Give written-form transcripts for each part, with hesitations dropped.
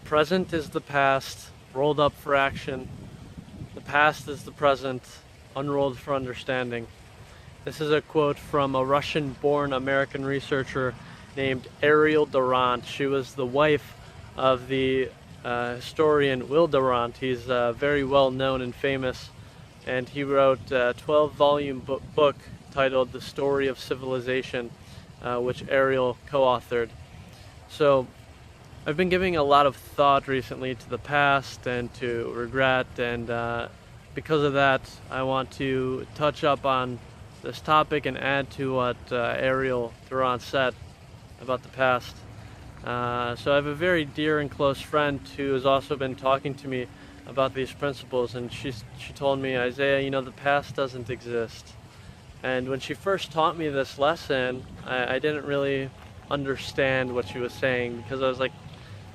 present is the past, rolled up for action. The past is the present, unrolled for understanding. This is a quote from a Russian-born American researcher named Ariel Durant. She was the wife of the historian Will Durant. He's very well known and famous, and he wrote a 12-volume book titled The Story of Civilization, which Ariel co-authored. So I've been giving a lot of thought recently to the past and to regret, and because of that I want to touch up on this topic and add to what Ariel Durant said about the past. So I have a very dear and close friend who has also been talking to me about these principles, and she told me, Isaiah, you know, the past doesn't exist. And when she first taught me this lesson, I didn't really understand what she was saying, because I was like,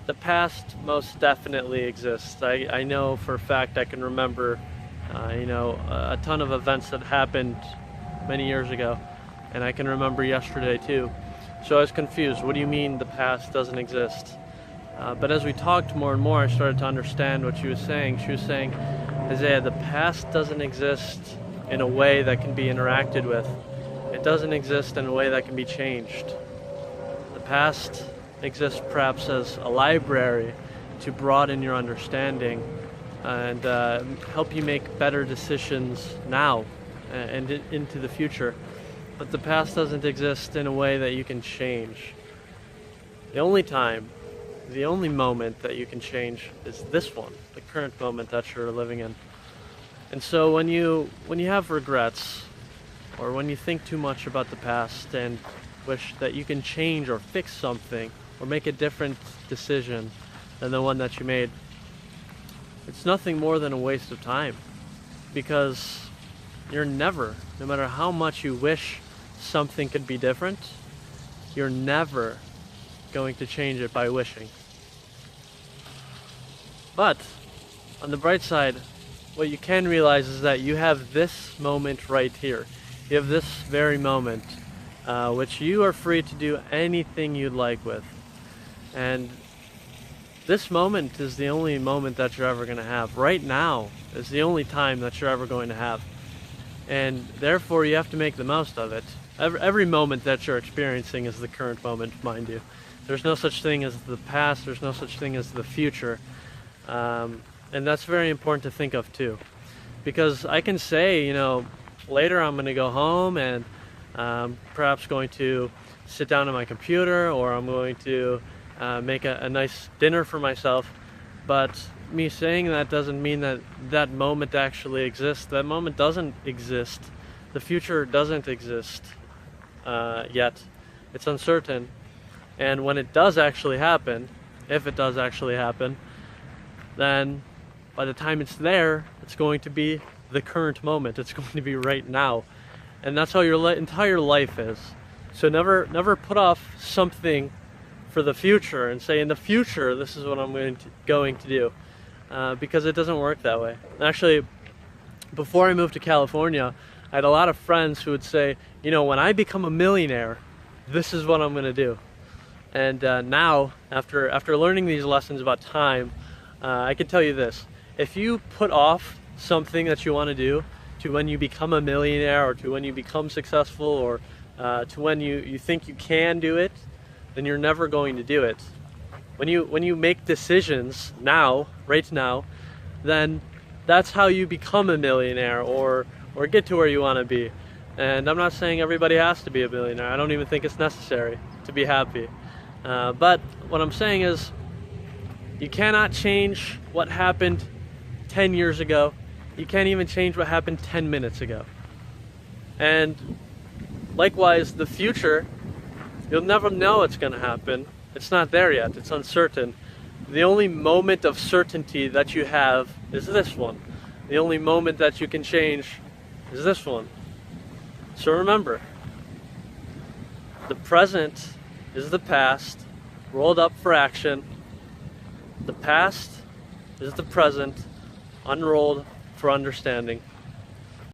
the past most definitely exists. I know for a fact, I can remember a ton of events that happened many years ago, and I can remember yesterday too. So I was confused. What do you mean the past doesn't exist? But as we talked more and more, I started to understand what she was saying. She was saying, Isaiah, the past doesn't exist in a way that can be interacted with. It doesn't exist in a way that can be changed. The past exists perhaps as a library to broaden your understanding and help you make better decisions now and into the future. But the past doesn't exist in a way that you can change. The only time, the only moment that you can change is this one, the current moment that you're living in. And so when you have regrets, or when you think too much about the past and wish that you can change or fix something or make a different decision than the one that you made, it's nothing more than a waste of time, because you're never, no matter how much you wish something could be different, you're never going to change it by wishing. But on the bright side, what you can realize is that you have this moment right here. You have this very moment, which you are free to do anything you'd like with. And this moment is the only moment that you're ever going to have. Right now is the only time that you're ever going to have. And therefore you have to make the most of it. Every moment that you're experiencing is the current moment, mind you. There's no such thing as the past, there's no such thing as the future. And that's very important to think of too. Because I can say, you know, later I'm going to go home and perhaps going to sit down at my computer, or I'm going to make a nice dinner for myself. But me saying that doesn't mean that that moment actually exists. That moment doesn't exist. The future doesn't exist yet. It's uncertain. And when it does actually happen, if it does actually happen, then by the time it's there, it's going to be the current moment. It's going to be right now. And that's how your entire life is. So never put off something for the future and say, in the future, this is what I'm going to do. Because it doesn't work that way. Actually, before I moved to California, I had a lot of friends who would say, you know, when I become a millionaire, this is what I'm going to do. And now, after learning these lessons about time, I can tell you this. If you put off something that you want to do to when you become a millionaire, or to when you become successful, or to when you think you can do it, then you're never going to do it. When you make decisions now, right now, then that's how you become a millionaire, or get to where you want to be. And I'm not saying everybody has to be a millionaire. I don't even think it's necessary to be happy. But what I'm saying is, you cannot change what happened 10 years ago. You can't even change what happened 10 minutes ago. And likewise, the future, you'll never know what's going to happen. It's not there yet. It's uncertain. The only moment of certainty that you have is this one. The only moment that you can change is this one. So remember, the present is the past, rolled up for action. The past is the present, unrolled for understanding.